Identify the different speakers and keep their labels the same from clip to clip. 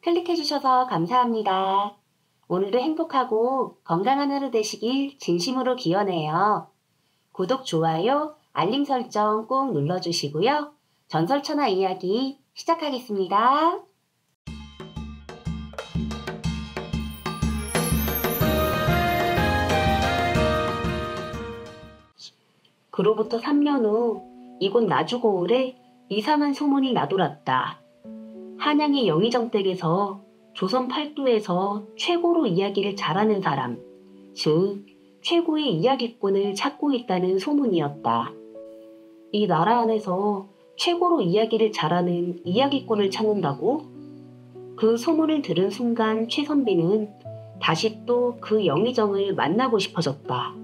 Speaker 1: 클릭해주셔서 감사합니다. 오늘도 행복하고 건강한 하루 되시길 진심으로 기원해요. 구독, 좋아요, 알림 설정 꼭 눌러주시고요. 전설천하 이야기 시작하겠습니다. 그로부터 3년 후 이곳 나주고을에 이상한 소문이 나돌았다. 한양의 영의정댁에서 조선 팔도에서 최고로 이야기를 잘하는 사람, 즉 최고의 이야기꾼을 찾고 있다는 소문이었다. 이 나라 안에서 최고로 이야기를 잘하는 이야기꾼을 찾는다고? 그 소문을 들은 순간 최선비는 다시 또 그 영의정을 만나고 싶어졌다.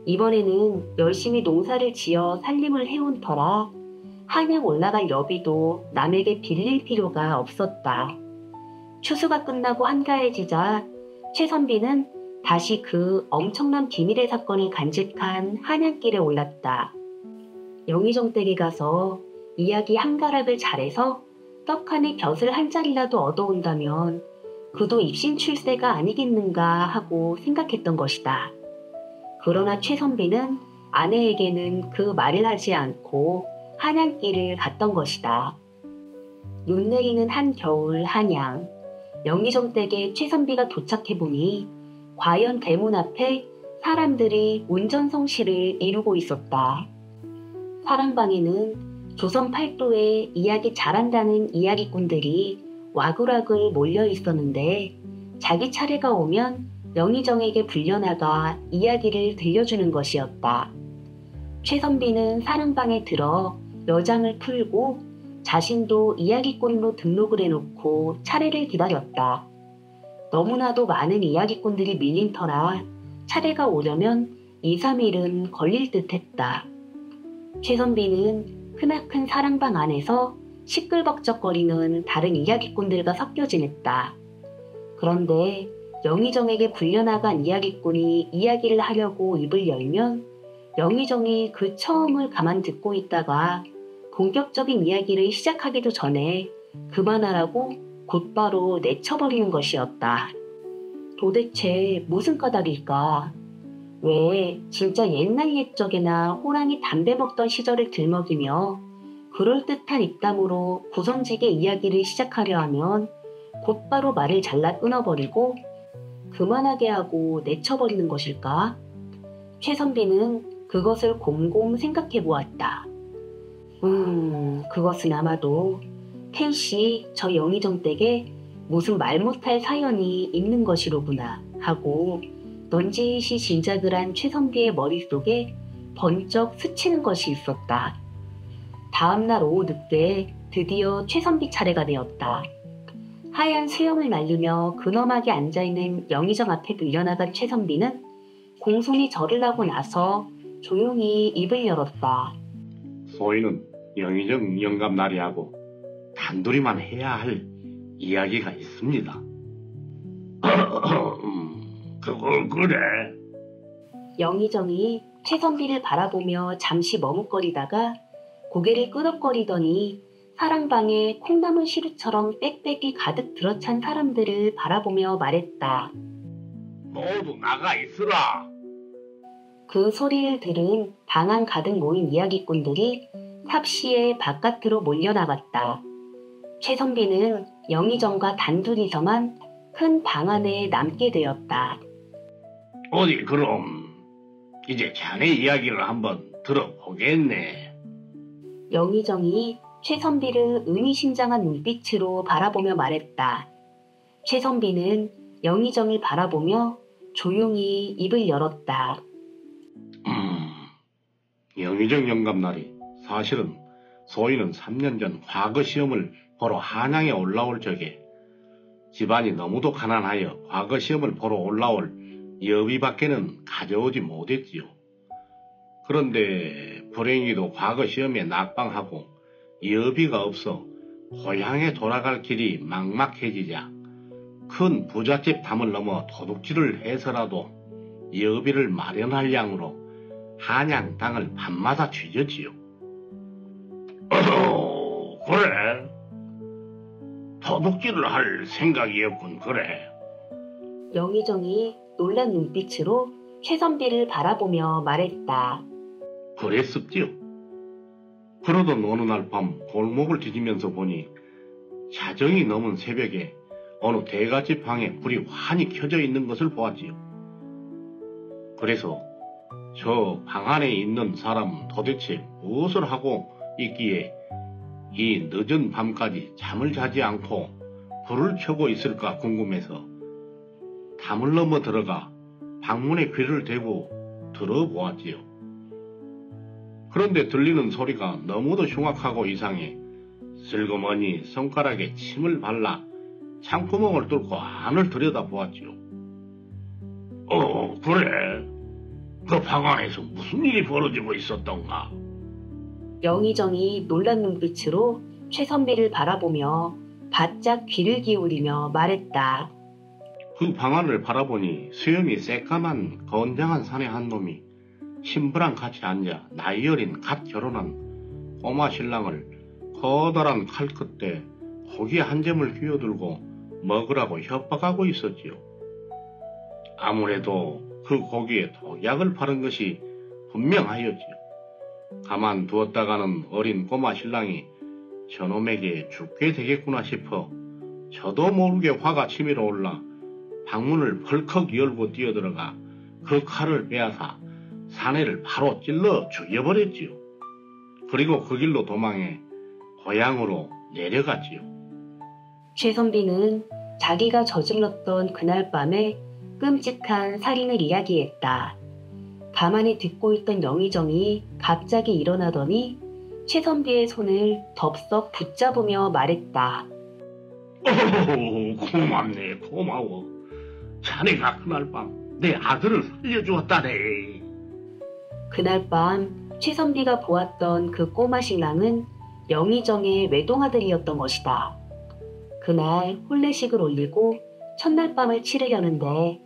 Speaker 1: 이번에는 열심히 농사를 지어 살림을 해온 터라 한양 올라갈 여비도 남에게 빌릴 필요가 없었다. 추수가 끝나고 한가해지자 최선비는 다시 그 엄청난 비밀의 사건을 간직한 한양길에 올랐다. 영의정 댁에 가서 이야기 한 가락을 잘해서 떡하니 벼슬 한 자리라도 얻어온다면 그도 입신출세가 아니겠는가 하고 생각했던 것이다. 그러나 최선비는 아내에게는 그 말을 하지 않고 한양길을 갔던 것이다. 눈 내리는 한겨울 한양. 영의정 댁에 최선비가 도착해보니 과연 대문 앞에 사람들이 운전성시를 이루고 있었다. 사랑방에는 조선 팔도에 이야기 잘한다는 이야기꾼들이 와글와글 몰려 있었는데 자기 차례가 오면 영의정에게 불려나가 이야기를 들려주는 것이었다. 최선비는 사랑방에 들어 여장을 풀고 자신도 이야기꾼으로 등록을 해놓고 차례를 기다렸다. 너무나도 많은 이야기꾼들이 밀린 터라 차례가 오려면 2, 3일은 걸릴 듯했다. 최선비는 크나큰 사랑방 안에서 시끌벅적거리는 다른 이야기꾼들과 섞여 지냈다. 그런데 영의정에게 불려나간 이야기꾼이 이야기를 하려고 입을 열면 영의정이 그 처음을 가만 듣고 있다가 본격적인 이야기를 시작하기도 전에 그만하라고 곧바로 내쳐버리는 것이었다. 도대체 무슨 까닭일까? 왜 진짜 옛날 옛적에나 호랑이 담배 먹던 시절을 들먹이며 그럴듯한 입담으로 구성지게 이야기를 시작하려 하면 곧바로 말을 잘라 끊어버리고 그만하게 하고 내쳐버리는 것일까? 최선비는 그것을 곰곰 생각해 보았다. 그것은 아마도 캔씨 저 영의정 댁에 무슨 말 못할 사연이 있는 것이로구나 하고 넌지시 짐작을 한 최선비의 머릿속에 번쩍 스치는 것이 있었다. 다음날 오후 늦게 드디어 최선비 차례가 되었다. 하얀 수염을 말리며 근엄하게 앉아있는 영의정 앞에 밀려나간 최선비는 공손히 절을 하고 나서 조용히 입을 열었다.
Speaker 2: 소인은 영의정 영감나리하고 단둘이만 해야 할 이야기가 있습니다. 그걸 그래?
Speaker 1: 영의정이 최선비를 바라보며 잠시 머뭇거리다가 고개를 끄덕거리더니 사랑방에 콩나물 시루처럼 빽빽이 가득 들어찬 사람들을 바라보며 말했다.
Speaker 2: 모두 나가 있으라.
Speaker 1: 그 소리를 들은 방 안 가득 모인 이야기꾼들이 삽시에 바깥으로 몰려나갔다. 최선비는 영의정과 단둘이서만 큰 방 안에 남게 되었다.
Speaker 2: 어디 그럼 이제 자네 이야기를 한번 들어보겠네.
Speaker 1: 영의정이 최선비를 의미심장한 눈빛으로 바라보며 말했다. 최선비는 영의정을 바라보며 조용히 입을 열었다.
Speaker 2: 영의정 영감나리, 사실은 소인은 3년 전 과거 시험을 보러 한양에 올라올 적에 집안이 너무도 가난하여 과거 시험을 보러 올라올 여비밖에는 가져오지 못했지요. 그런데 불행히도 과거 시험에 낙방하고 여비가 없어 고향에 돌아갈 길이 막막해지자 큰 부잣집 담을 넘어 도둑질을 해서라도 여비를 마련할 양으로 한양 땅을 밤마다 뒤졌지요. 그래? 도둑질을 할 생각이었군 그래.
Speaker 1: 영의정이 놀란 눈빛으로 최선비를 바라보며 말했다.
Speaker 2: 그랬었지요. 그러던 어느 날 밤 골목을 뒤지면서 보니 자정이 넘은 새벽에 어느 대갓집 방에 불이 환히 켜져 있는 것을 보았지요. 그래서 저 방 안에 있는 사람은 도대체 무엇을 하고 있기에 이 늦은 밤까지 잠을 자지 않고 불을 켜고 있을까 궁금해서 담을 넘어 들어가 방문에 귀를 대고 들어보았지요. 그런데 들리는 소리가 너무도 흉악하고 이상해 슬그머니 손가락에 침을 발라 창구멍을 뚫고 안을 들여다보았지요. 그래. 그 방 안에서 무슨 일이 벌어지고 있었던가?
Speaker 1: 영의정이 놀란 눈빛으로 최선비를 바라보며 바짝 귀를 기울이며 말했다.
Speaker 2: 그 방 안을 바라보니 수염이 새까만 건장한 사내 한 놈이 신부랑 같이 앉아 나이 어린 갓 결혼한 꼬마 신랑을 커다란 칼끝에 고기 한 점을 끼어들고 먹으라고 협박하고 있었지요. 아무래도 그 고기에 독약을 바른 것이 분명하였지요. 가만 두었다가는 어린 꼬마 신랑이 저놈에게 죽게 되겠구나 싶어 저도 모르게 화가 치밀어 올라 방문을 벌컥 열고 뛰어들어가 그 칼을 빼앗아 사내를 바로 찔러 죽여버렸지요. 그리고 그 길로 도망해 고향으로 내려갔지요.
Speaker 1: 최선비는 자기가 저질렀던 그날 밤에 끔찍한 살인을 이야기했다. 가만히 듣고 있던 영의정이 갑자기 일어나더니 최선비의 손을 덥석 붙잡으며 말했다.
Speaker 2: 고맙네, 고마워. 자네가 그날 밤 내 아들을 살려주었다네.
Speaker 1: 그날 밤 최선비가 보았던 그 꼬마 신랑은 영의정의 외동아들이었던 것이다. 그날 혼례식을 올리고 첫날 밤을 치르려는데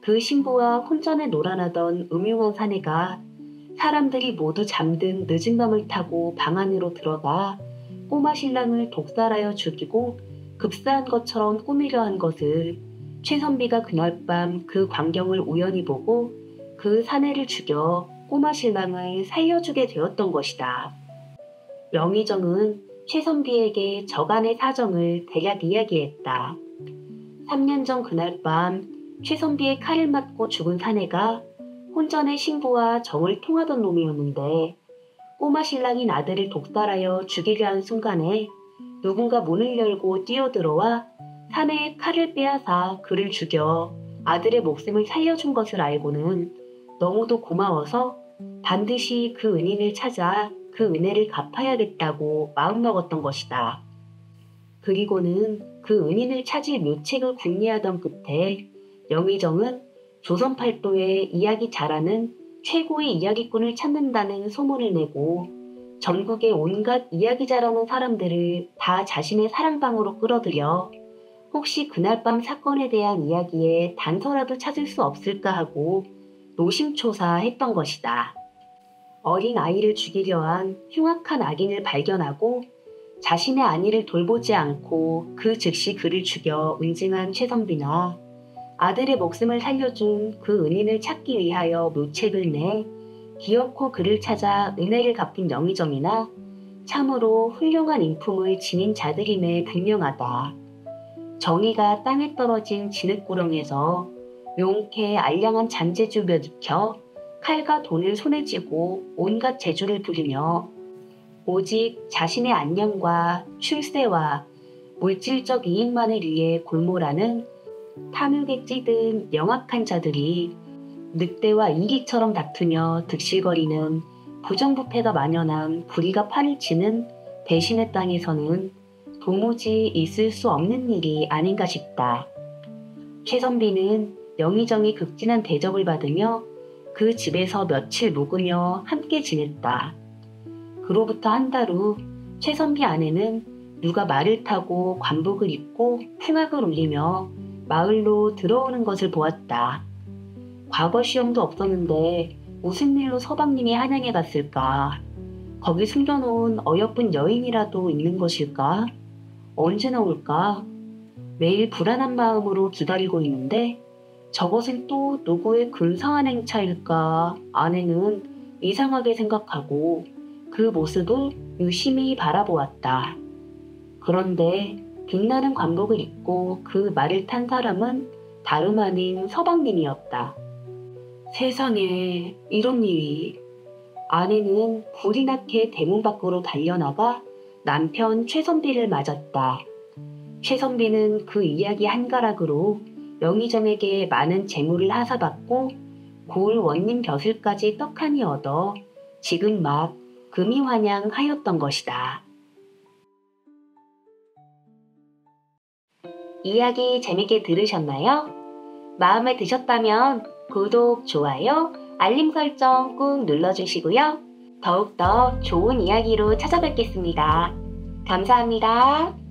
Speaker 1: 그 신부와 혼전에 놀아나던 음흉한 사내가 사람들이 모두 잠든 늦은 밤을 타고 방 안으로 들어가 꼬마 신랑을 독살하여 죽이고 급사한 것처럼 꾸미려 한 것을 최선비가 그날 밤 그 광경을 우연히 보고 그 사내를 죽여 꼬마 신랑을 살려주게 되었던 것이다. 영의정은 최선비에게 저간의 사정을 대략 이야기했다. 3년 전 그날 밤 최선비의 칼을 맞고 죽은 사내가 혼전의 신부와 정을 통하던 놈이었는데 꼬마 신랑인 아들을 독살하여 죽이려 한 순간에 누군가 문을 열고 뛰어들어와 사내의 칼을 빼앗아 그를 죽여 아들의 목숨을 살려준 것을 알고는 너무도 고마워서 반드시 그 은인을 찾아 그 은혜를 갚아야겠다고 마음먹었던 것이다. 그리고는 그 은인을 찾을 묘책을 궁리하던 끝에 영의정은 조선팔도에 이야기 잘하는 최고의 이야기꾼을 찾는다는 소문을 내고 전국의 온갖 이야기 잘하는 사람들을 다 자신의 사랑방으로 끌어들여 혹시 그날 밤 사건에 대한 이야기에 단서라도 찾을 수 없을까 하고 노심초사했던 것이다. 어린 아이를 죽이려 한 흉악한 악인을 발견하고 자신의 안위를 돌보지 않고 그 즉시 그를 죽여 응징한 최선비나 아들의 목숨을 살려준 그 은인을 찾기 위하여 묘책을 내 기어코 그를 찾아 은혜를 갚은 영의정이나 참으로 훌륭한 인품을 지닌 자들임에 분명하다. 정의가 땅에 떨어진 진흙구렁에서 용케 알량한 잔재주 며 칼과 돈을 손에 쥐고 온갖 재주를 부리며 오직 자신의 안녕과 출세와 물질적 이익만을 위해 골몰하는 탐욕에 찌든 영악한 자들이 늑대와 이기처럼 다투며 득실거리는 부정부패가 만연한 불의가 판을 치는 배신의 땅에서는 도무지 있을 수 없는 일이 아닌가 싶다. 최선비는 영의정이 극진한 대접을 받으며 그 집에서 며칠 묵으며 함께 지냈다. 그로부터 한 달 후 최선비 아내는 누가 말을 타고 관복을 입고 풍악을 울리며 마을로 들어오는 것을 보았다. 과거 시험도 없었는데 무슨 일로 서방님이 한양에 갔을까? 거기 숨겨놓은 어여쁜 여인이라도 있는 것일까? 언제 나올까? 매일 불안한 마음으로 기다리고 있는데 저것은 또 누구의 근사한 행차일까? 아내는 이상하게 생각하고 그 모습을 유심히 바라보았다. 그런데 빛나는 광복을 입고 그 말을 탄 사람은 다름 아닌 서방님이었다. 세상에 이런 일이. 아내는 불이 나게 대문 밖으로 달려나가 남편 최선비를 맞았다. 최선비는 그 이야기 한 가락으로 명의정에게 많은 재물을 하사받고 고을 원님 벼슬까지 떡하니 얻어 지금 막 금이환영하였던 것이다. 이야기 재밌게 들으셨나요? 마음에 드셨다면 구독, 좋아요, 알림 설정 꾹 눌러주시고요. 더욱더 좋은 이야기로 찾아뵙겠습니다. 감사합니다.